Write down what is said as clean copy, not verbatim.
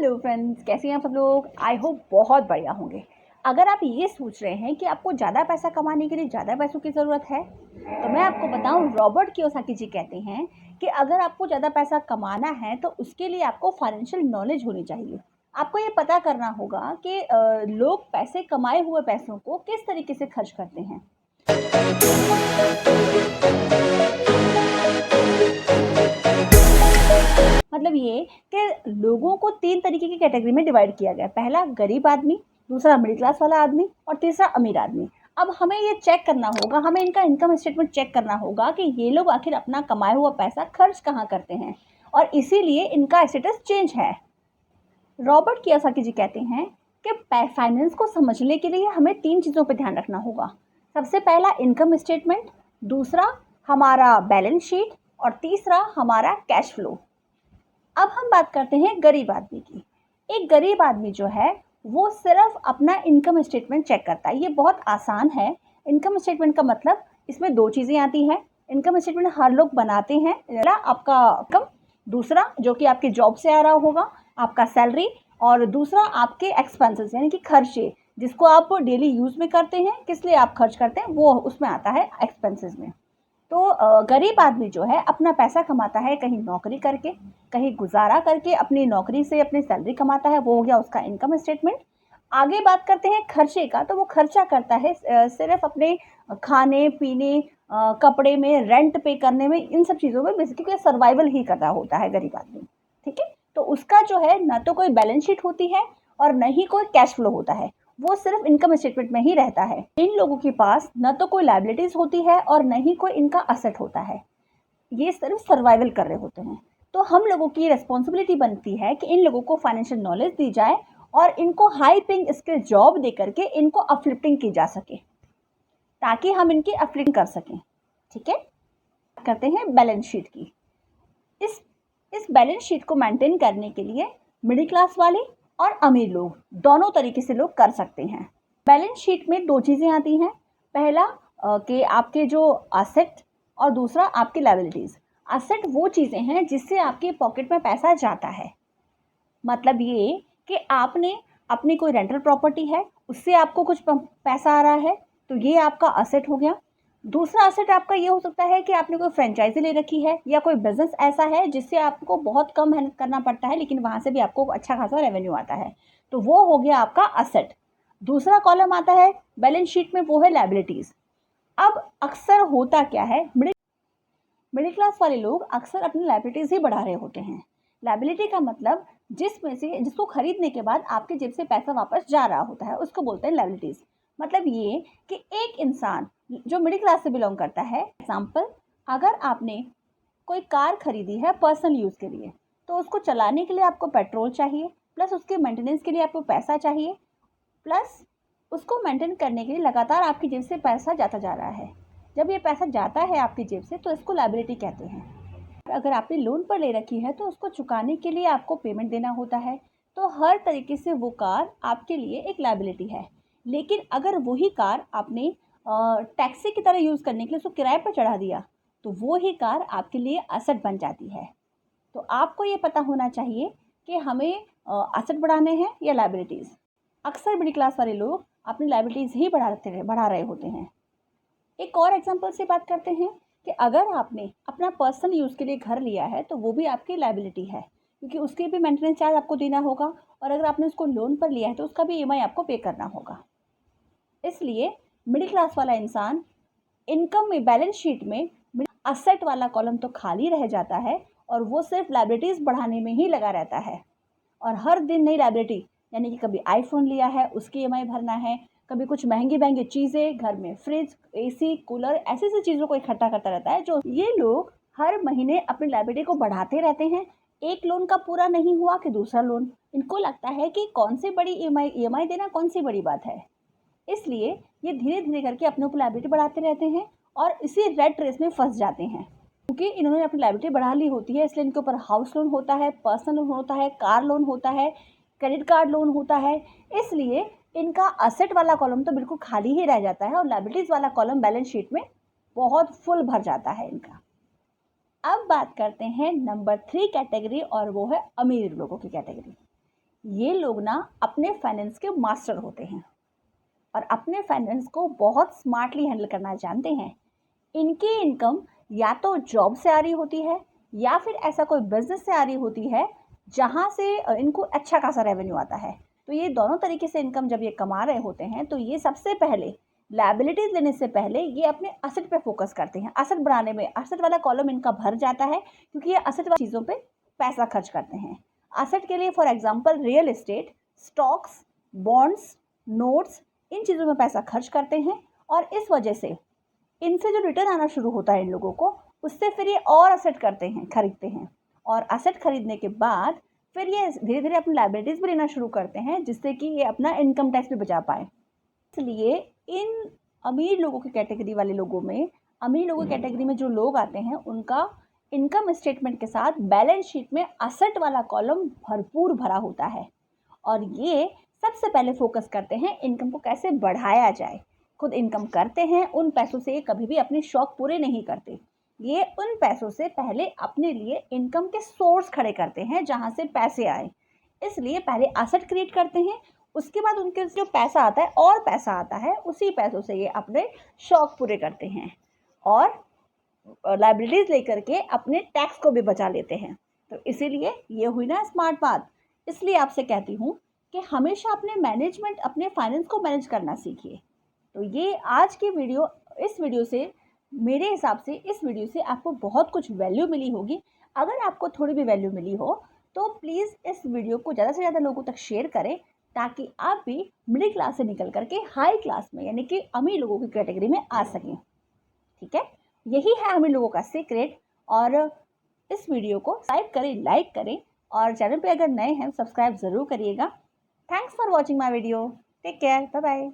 Hello friends, कैसे हैं आप सब लोग। आई होप बहुत बढ़िया होंगे। अगर आप ये सोच रहे हैं कि आपको ज़्यादा पैसा कमाने के लिए ज़्यादा पैसों की ज़रूरत है, तो मैं आपको बताऊं, रॉबर्ट कियोसाकी जी कहते हैं कि अगर आपको ज़्यादा पैसा कमाना है तो उसके लिए आपको फाइनेंशियल नॉलेज होनी चाहिए। आपको ये पता करना होगा कि लोग पैसे कमाए हुए पैसों को किस तरीके से खर्च करते हैं। मतलब ये कि लोगों को 3 तरीके की कैटेगरी में डिवाइड किया गया है। पहला गरीब आदमी, दूसरा मिडिल क्लास वाला आदमी और तीसरा अमीर आदमी। अब हमें ये चेक करना होगा, हमें इनका इनकम स्टेटमेंट चेक करना होगा कि ये लोग आखिर अपना कमाया हुआ पैसा खर्च कहाँ करते हैं, और इसीलिए इनका स्टेटस चेंज है। रॉबर्ट कियोसाकी जी कहते हैं कि फाइनेंस को समझने के लिए हमें 3 चीज़ों पर ध्यान रखना होगा। सबसे पहला इनकम स्टेटमेंट, दूसरा हमारा बैलेंस शीट और तीसरा हमारा कैश फ्लो। अब हम बात करते हैं गरीब आदमी की। एक गरीब आदमी जो है वो सिर्फ अपना इनकम स्टेटमेंट चेक करता है। ये बहुत आसान है। इनकम स्टेटमेंट का मतलब इसमें 2 चीज़ें आती हैं। इनकम स्टेटमेंट हर लोग बनाते हैं। पहला आपका इनकम, दूसरा जो कि आपके जॉब से आ रहा होगा आपका सैलरी, और दूसरा आपके एक्सपेंसेस यानी कि खर्चे जिसको आप डेली यूज़ में करते हैं, किस लिए आप खर्च करते हैं, वो उसमें आता है एक्सपेंसेस में। तो गरीब आदमी जो है अपना पैसा कमाता है कहीं नौकरी करके, कहीं गुजारा करके, अपनी नौकरी से अपनी सैलरी कमाता है, वो हो गया उसका इनकम स्टेटमेंट। आगे बात करते हैं खर्चे का, तो वो खर्चा करता है सिर्फ अपने खाने पीने, कपड़े में, रेंट पे करने में, इन सब चीज़ों में बेसिकली सर्वाइवल ही कर रहा होता है गरीब आदमी। ठीक है, तो उसका जो है ना तो कोई बैलेंस शीट होती है और न ही कोई कैश फ्लो होता है, वो सिर्फ इनकम स्टेटमेंट में ही रहता है। इन लोगों के पास न तो कोई लायबिलिटीज होती है और न ही कोई इनका असेट होता है। ये सिर्फ सर्वाइवल कर रहे होते हैं। तो हम लोगों की रिस्पॉन्सिबिलिटी बनती है कि इन लोगों को फाइनेंशियल नॉलेज दी जाए और इनको हाई पेइंग स्किल जॉब दे करके इनको अपलिफ्टिंग की जा सके, ताकि हम इनकी अपलिफ्टिंग कर सकें। ठीक है, करते हैं बैलेंस शीट की। इस बैलेंस शीट को मेंटेन करने के लिए मिडिल क्लास वाले और अमीर लोग दोनों तरीके से लोग कर सकते हैं। बैलेंस शीट में 2 चीज़ें आती हैं। पहला कि आपके जो असेट और दूसरा आपकी लायबिलिटीज़। असेट वो चीज़ें हैं जिससे आपके पॉकेट में पैसा जाता है। मतलब ये कि आपने अपनी कोई रेंटल प्रॉपर्टी है, उससे आपको कुछ पैसा आ रहा है, तो ये आपका असेट हो गया। दूसरा असेट आपका ये हो सकता है कि आपने कोई फ्रेंचाइजी ले रखी है या कोई बिजनेस ऐसा है जिससे आपको बहुत कम मेहनत करना पड़ता है, लेकिन वहाँ से भी आपको अच्छा खासा रेवेन्यू आता है, तो वो हो गया आपका असेट। दूसरा कॉलम आता है बैलेंस शीट में, वो है लायबिलिटीज़। अब अक्सर होता क्या है, मिडिल क्लास वाले लोग अक्सर अपनी लायबिलिटीज़ ही बढ़ा रहे होते हैं। लायबिलिटी का मतलब जिसमें से जिसको खरीदने के बाद आपके जेब से पैसा वापस जा रहा होता है, उसको बोलते हैं लायबिलिटीज़। मतलब ये कि एक इंसान जो मिडिल क्लास से बिलोंग करता है, एग्जाम्पल, अगर आपने कोई कार खरीदी है पर्सनल यूज़ के लिए, तो उसको चलाने के लिए आपको पेट्रोल चाहिए, प्लस उसके मेंटेनेंस के लिए आपको पैसा चाहिए, प्लस उसको मेंटेन करने के लिए लगातार आपकी जेब से पैसा जाता जा रहा है। जब ये पैसा जाता है आपकी जेब से तो इसको लायबिलिटी कहते हैं। अगर आपने लोन पर ले रखी है तो उसको चुकाने के लिए आपको पेमेंट देना होता है, तो हर तरीके से वो कार आपके लिए एक लायबिलिटी है। लेकिन अगर वही कार आपने टैक्सी की तरह यूज़ करने के लिए उसको किराए पर चढ़ा दिया, तो वो ही कार आपके लिए असेट बन जाती है। तो आपको ये पता होना चाहिए कि हमें असेट बढ़ाने हैं या लायबिलिटीज़। अक्सर मिडिल क्लास वाले लोग अपनी लायबिलिटीज़ ही बढ़ा रहे होते हैं। एक और एग्जांपल से बात करते हैं कि अगर आपने अपना पर्सनल यूज़ के लिए घर लिया है तो वो भी आपकी लायबिलिटी है, क्योंकि उसके भी मेंटेनेंस चार्ज आपको देना होगा, और अगर आपने उसको लोन पर लिया है तो उसका भी ईएमआई आपको पे करना होगा। इसलिए मिडिल क्लास वाला इंसान इनकम में, बैलेंस शीट में असेट वाला कॉलम तो खाली रह जाता है और वो सिर्फ लायबिलिटीज़ बढ़ाने में ही लगा रहता है। और हर दिन नई लायबिलिटी, यानी कि कभी आईफोन लिया है उसकी ईएमआई भरना है, कभी कुछ महंगी महंगी चीज़ें घर में, फ्रिज, एसी, कूलर, ऐसी ऐसी चीज़ों को इकट्ठा करता रहता है। जो ये लोग हर महीने अपनी लायबिलिटी को बढ़ाते रहते हैं। एक लोन का पूरा नहीं हुआ कि दूसरा लोन, इनको लगता है कि कौन सी बड़ी ईएमआई देना कौन सी बड़ी बात है। इसलिए ये धीरे धीरे करके अपने ऊपर लायबिलिटी बढ़ाते रहते हैं और इसी रेट रेस में फंस जाते हैं, क्योंकि इन्होंने अपनी लायबिलिटी बढ़ा ली होती है। इसलिए इनके ऊपर हाउस लोन होता है, पर्सनल लोन होता है, कार लोन होता है, क्रेडिट कार्ड लोन होता है। इसलिए इनका असेट वाला कॉलम तो बिल्कुल खाली ही रह जाता है और लायबिलिटीज़ वाला कॉलम बैलेंस शीट में बहुत फुल भर जाता है इनका। अब बात करते हैं नंबर 3 कैटेगरी, और वो है अमीर लोगों की कैटेगरी। ये लोग ना अपने फाइनेंस के मास्टर होते हैं और अपने फाइनेंस को बहुत स्मार्टली हैंडल करना जानते हैं। इनकी इनकम या तो जॉब से आ रही होती है या फिर ऐसा कोई बिजनेस से आ रही होती है जहाँ से इनको अच्छा खासा रेवेन्यू आता है। तो ये दोनों तरीके से इनकम जब ये कमा रहे होते हैं तो ये सबसे पहले लायबिलिटीज लेने से पहले ये अपने असेट पे फोकस करते हैं। असेट बढ़ाने में असेट वाला कॉलम इनका भर जाता है क्योंकि ये असेट वाली चीज़ों पे पैसा खर्च करते हैं। असेट के लिए for example real estate, stocks, bonds, notes, इन चीज़ों में पैसा खर्च करते हैं और इस वजह से इनसे जो रिटर्न आना शुरू होता है इन लोगों को, उससे फिर ये और असेट करते हैं, खरीदते हैं और असेट खरीदने के बाद फिर ये धीरे धीरे अपनी लायबिलिटीज़ भी लेना शुरू करते हैं जिससे कि ये अपना इनकम टैक्स भी बचा पाए। इसलिए इन अमीर लोगों की कैटेगरी वाले लोगों में, अमीर लोगों की कैटेगरी में जो लोग आते हैं उनका इनकम स्टेटमेंट के साथ बैलेंस शीट में असेट वाला कॉलम भरपूर भरा होता है और ये सबसे पहले फोकस करते हैं इनकम को कैसे बढ़ाया जाए। खुद इनकम करते हैं, उन पैसों से कभी भी अपने शौक पूरे नहीं करते। ये उन पैसों से पहले अपने लिए इनकम के सोर्स खड़े करते हैं जहाँ से पैसे आए। इसलिए पहले एसेट क्रिएट करते हैं, उसके बाद उनके जो पैसा आता है और पैसा आता है उसी पैसों से ये अपने शौक पूरे करते हैं और लाइबिलिटीज़ लेकर के अपने टैक्स को भी बचा लेते हैं। तो इसीलिए ये हुई ना स्मार्ट बात। इसलिए आपसे कहती हूँ कि हमेशा अपने मैनेजमेंट, अपने फाइनेंस को मैनेज करना सीखिए। तो ये आज की वीडियो, इस वीडियो से मेरे हिसाब से इस वीडियो से आपको बहुत कुछ वैल्यू मिली होगी। अगर आपको थोड़ी भी वैल्यू मिली हो तो प्लीज़ इस वीडियो को ज़्यादा से ज़्यादा लोगों तक शेयर करें ताकि आप भी मिडिल क्लास से निकल करके हाई क्लास में यानी कि अमीर लोगों की कैटेगरी में आ सकें। ठीक है, यही है अमीर लोगों का सीक्रेट। और इस वीडियो को सब्सक्राइब करें, लाइक करें और चैनल पे अगर नए हैं सब्सक्राइब ज़रूर करिएगा। Thanks for watching my video. Take care, bye bye.